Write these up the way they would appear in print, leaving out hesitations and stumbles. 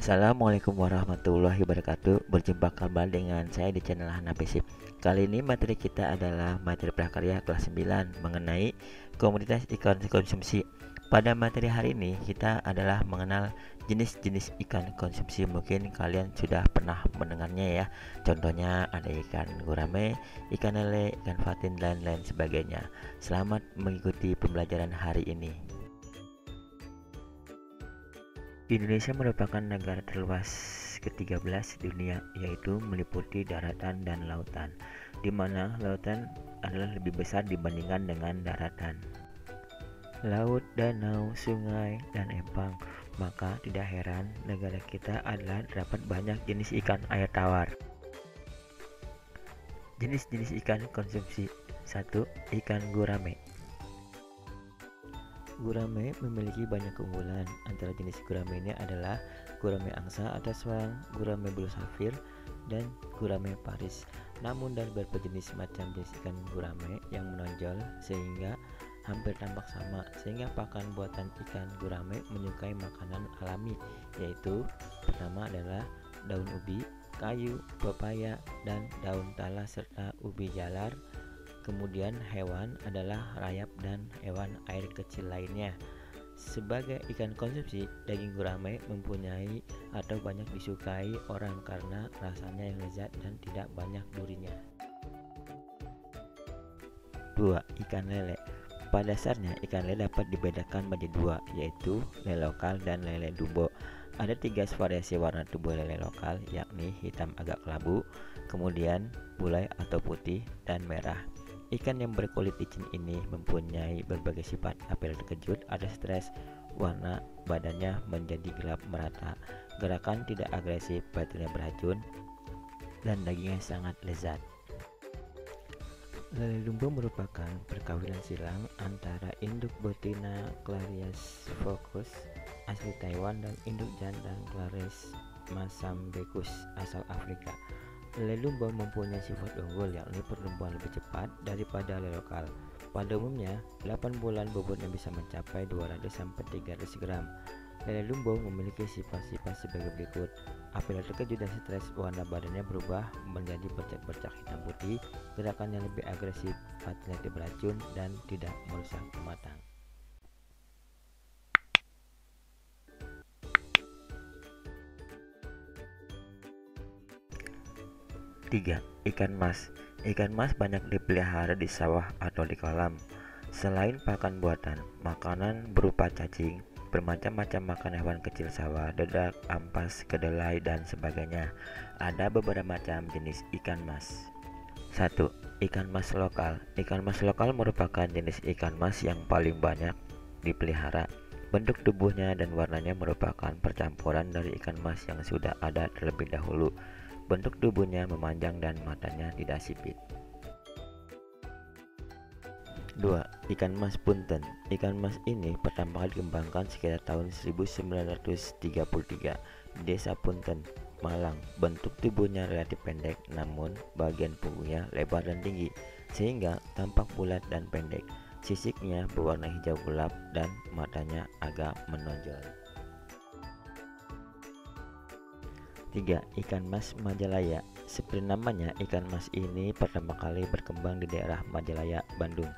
Assalamualaikum warahmatullahi wabarakatuh. Berjumpa kembali dengan saya di channel Hana Pesip. Kali ini materi kita adalah materi prakarya kelas 9 mengenai komoditas ikan konsumsi. Pada materi hari ini kita adalah mengenal jenis-jenis ikan konsumsi. Mungkin kalian sudah pernah mendengarnya ya. Contohnya ada ikan gurame, ikan lele, ikan patin dan lain sebagainya. Selamat mengikuti pembelajaran hari ini. Indonesia merupakan negara terluas ke-13 di dunia, yaitu meliputi daratan dan lautan, di mana lautan adalah lebih besar dibandingkan dengan daratan. Laut, danau, sungai, dan empang, maka tidak heran negara kita adalah terdapat banyak jenis ikan air tawar. Jenis-jenis ikan konsumsi. 1. Ikan gurame. Gurame memiliki banyak keunggulan. Antara jenis gurame ini adalah gurame angsa atau swang, gurame bulu safir, dan gurame paris. Namun dari beberapa jenis macam jenis ikan gurame yang menonjol sehingga hampir tampak sama, sehingga pakan buatan ikan gurame menyukai makanan alami, yaitu pertama adalah daun ubi, kayu, pepaya, dan daun talas serta ubi jalar. Kemudian hewan adalah rayap dan hewan air kecil lainnya. Sebagai ikan konsumsi, daging gurame mempunyai atau banyak disukai orang karena rasanya yang lezat dan tidak banyak durinya. 2. Ikan lele. Pada dasarnya ikan lele dapat dibedakan menjadi dua, yaitu lele lokal dan lele dumbo. Ada 3 variasi warna tubuh lele lokal, yakni hitam agak kelabu, kemudian bulai atau putih, dan merah. Ikan yang berkulit licin ini mempunyai berbagai sifat. Apabila terkejut, ada stres, warna badannya menjadi gelap merata, gerakan tidak agresif, batunya beracun, dan dagingnya sangat lezat. Lele dumbo merupakan perkawinan silang antara induk betina Clarias foccus asli Taiwan dan induk jantan Clarias mozambicus asal Afrika. Lele dumbo mempunyai sifat unggul, yakni pertumbuhan lebih cepat daripada lele lokal. Pada umumnya, 8 bulan bobotnya bisa mencapai 200-300 gram. Lele dumbo memiliki sifat-sifat sebagai berikut. Apabila terkejut dan stres, warna badannya berubah menjadi bercak-bercak hitam putih, gerakannya lebih agresif, batunya tidak beracun, dan tidak merusak pematang. 3. Ikan mas. Ikan mas banyak dipelihara di sawah atau di kolam. Selain pakan buatan, makanan berupa cacing, bermacam-macam makan hewan kecil sawah, dedak, ampas, kedelai, dan sebagainya. Ada beberapa macam jenis ikan mas. 1. Ikan mas lokal. Ikan mas lokal merupakan jenis ikan mas yang paling banyak dipelihara. Bentuk tubuhnya dan warnanya merupakan percampuran dari ikan mas yang sudah ada terlebih dahulu. Bentuk tubuhnya memanjang dan matanya tidak sipit. 2. Ikan mas punten. Ikan mas ini pertama kali dikembangkan sekitar tahun 1933 di desa Punten, Malang. Bentuk tubuhnya relatif pendek, namun bagian punggungnya lebar dan tinggi, sehingga tampak bulat dan pendek. Sisiknya berwarna hijau gelap dan matanya agak menonjol. 3. Ikan mas Majalaya. Seperti namanya, ikan mas ini pertama kali berkembang di daerah Majalaya, Bandung.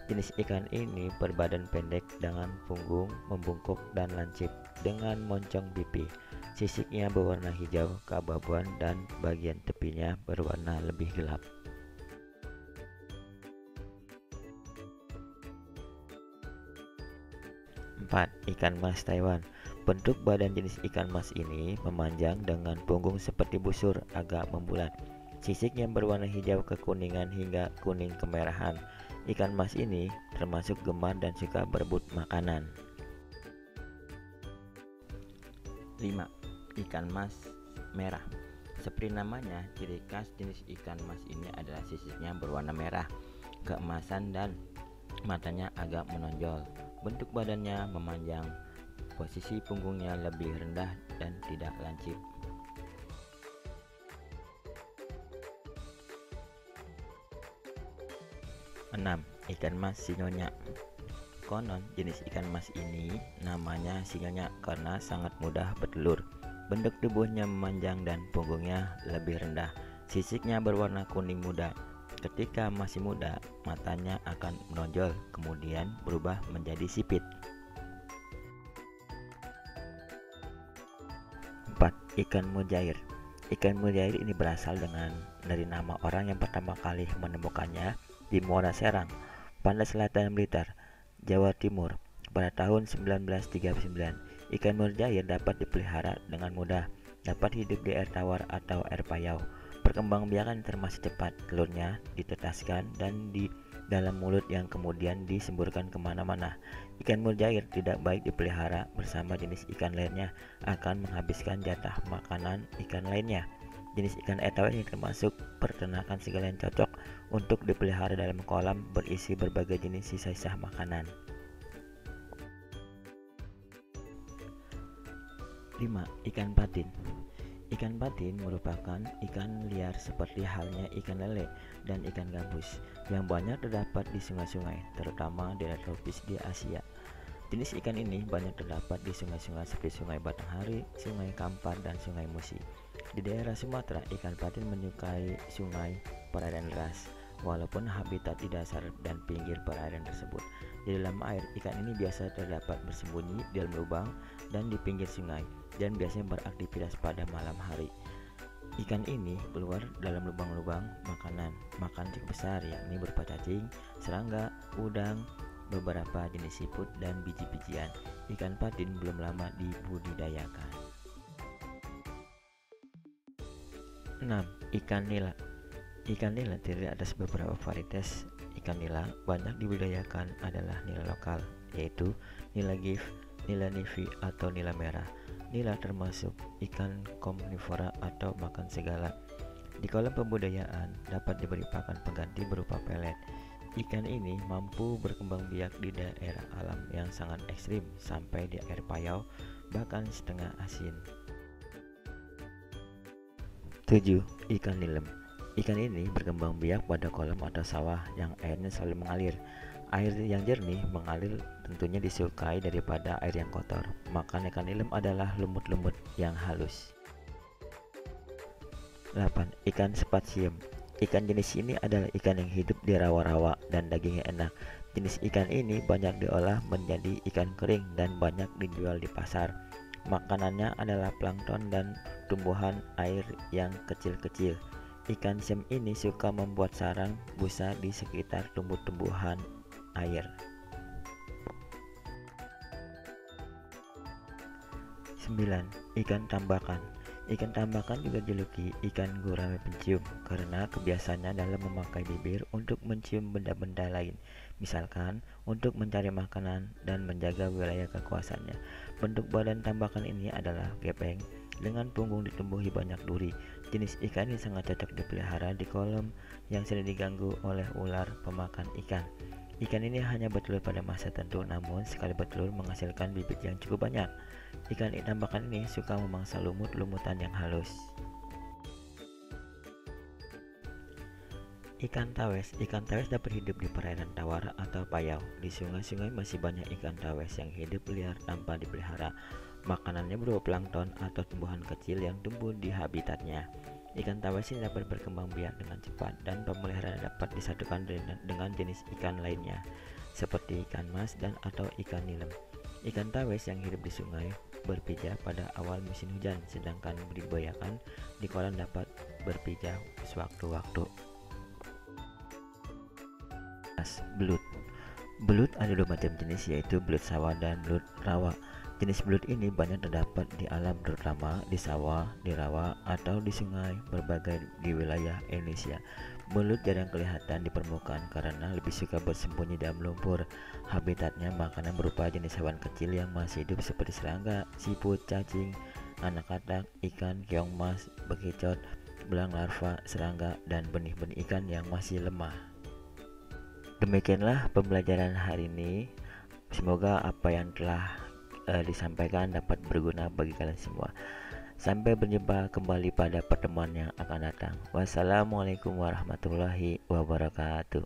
Jenis ikan ini berbadan pendek dengan punggung membungkuk dan lancip dengan moncong pipi. Sisiknya berwarna hijau keabu-abuan dan bagian tepinya berwarna lebih gelap. 4. Ikan mas Taiwan. Bentuk badan jenis ikan mas ini memanjang dengan punggung seperti busur agak membulat. Sisiknya berwarna hijau kekuningan hingga kuning kemerahan. Ikan mas ini termasuk gemar dan suka berebut makanan. 5. Ikan mas merah. Seperti namanya, ciri khas jenis ikan mas ini adalah sisiknya berwarna merah keemasan dan matanya agak menonjol. Bentuk badannya memanjang, posisi punggungnya lebih rendah dan tidak lancip. 6. Ikan mas sinyonya. Konon jenis ikan mas ini namanya sinyonya karena sangat mudah bertelur. Bentuk tubuhnya memanjang dan punggungnya lebih rendah. Sisiknya berwarna kuning muda. Ketika masih muda, matanya akan menonjol, kemudian berubah menjadi sipit. 4. Ikan mujair. Ikan mujair ini berasal dari nama orang yang pertama kali menemukannya di Muara Serang, Pantai Selatan Blitar, Jawa Timur pada tahun 1939. Ikan mujair dapat dipelihara dengan mudah, dapat hidup di air tawar atau air payau. Perkembangbiakan termasuk cepat, telurnya ditetaskan dan di dalam mulut yang kemudian disemburkan kemana-mana. Ikan mujair tidak baik dipelihara bersama jenis ikan lainnya, akan menghabiskan jatah makanan ikan lainnya. Jenis ikan air tawar ini termasuk peternakan segala yang cocok untuk dipelihara dalam kolam berisi berbagai jenis sisa-sisa makanan. 5. Ikan patin. Ikan patin merupakan ikan liar seperti halnya ikan lele dan ikan gabus yang banyak terdapat di sungai-sungai, terutama daerah tropis di Asia. Jenis ikan ini banyak terdapat di sungai-sungai seperti Sungai Batanghari, Sungai Kampar, dan Sungai Musi. Di daerah Sumatera, ikan patin menyukai sungai perairan deras, walaupun habitat di dasar dan pinggir perairan tersebut. Di dalam air, ikan ini biasa terdapat bersembunyi di dalam lubang dan di pinggir sungai, dan biasanya beraktivitas pada malam hari. Ikan ini keluar dalam lubang-lubang makanan makan cukup besar, yakni berupa cacing, serangga, udang, beberapa jenis siput, dan biji-bijian. Ikan patin belum lama dibudidayakan. 6. Ikan nila. Ikan nila terdiri atas beberapa varietas ikan nila. Banyak dibudidayakan adalah nila lokal, yaitu nila gift, nila nivi, atau nila merah. Nila termasuk ikan komnivora atau makan segala. Di kolam pembudidayaan dapat diberi pakan pengganti berupa pelet. Ikan ini mampu berkembang biak di daerah alam yang sangat ekstrim sampai di air payau, bahkan setengah asin. 7. Ikan nilem. Ikan ini berkembang biak pada kolam atau sawah yang airnya selalu mengalir. Air yang jernih mengalir tentunya disukai daripada air yang kotor. Makan ikan nilem adalah lumut-lumut yang halus. 8. Ikan spasium. Ikan jenis ini adalah ikan yang hidup di rawa-rawa dan dagingnya enak. Jenis ikan ini banyak diolah menjadi ikan kering dan banyak dijual di pasar. Makanannya adalah plankton dan tumbuhan air yang kecil-kecil. Ikan sim ini suka membuat sarang busa di sekitar tumbuh-tumbuhan air. 9. Ikan tambakan. Ikan tambakan juga dijuluki ikan gurame pencium karena kebiasaannya dalam memakai bibir untuk mencium benda-benda lain, misalkan untuk mencari makanan dan menjaga wilayah kekuasaannya. Bentuk badan tambakan ini adalah gepeng dengan punggung ditumbuhi banyak duri. Jenis ikan ini sangat cocok dipelihara di kolam yang sering diganggu oleh ular pemakan ikan. Ikan ini hanya bertelur pada masa tertentu, namun sekali bertelur menghasilkan bibit yang cukup banyak. Ikan tambakan ini suka memangsa lumut-lumutan yang halus. Ikan tawes. Ikan tawes dapat hidup di perairan tawar atau payau. Di sungai-sungai masih banyak ikan tawes yang hidup liar tanpa dipelihara. Makanannya berupa plankton atau tumbuhan kecil yang tumbuh di habitatnya. Ikan tawes ini dapat berkembang biak dengan cepat dan pemeliharaan dapat disatukan dengan jenis ikan lainnya seperti ikan mas dan atau ikan nilem. Ikan tawes yang hidup di sungai berpijah pada awal musim hujan, sedangkan dibudidayakan di kolam dapat berpijah sewaktu-waktu. Belut. Belut ada dua macam jenis, yaitu belut sawah dan belut rawa. Jenis belut ini banyak terdapat di alam, terutama di sawah, di rawa, atau di sungai berbagai di wilayah Indonesia. Belut jarang kelihatan di permukaan karena lebih suka bersembunyi dalam lumpur. Habitatnya makanan berupa jenis hewan kecil yang masih hidup seperti serangga, siput, cacing, anak katak, ikan, keong mas, bekicot, belang larva, serangga, dan benih-benih ikan yang masih lemah. Demikianlah pembelajaran hari ini. Semoga apa yang telah disampaikan dapat berguna bagi kalian semua. Sampai berjumpa kembali pada pertemuan yang akan datang. Wassalamualaikum warahmatullahi wabarakatuh.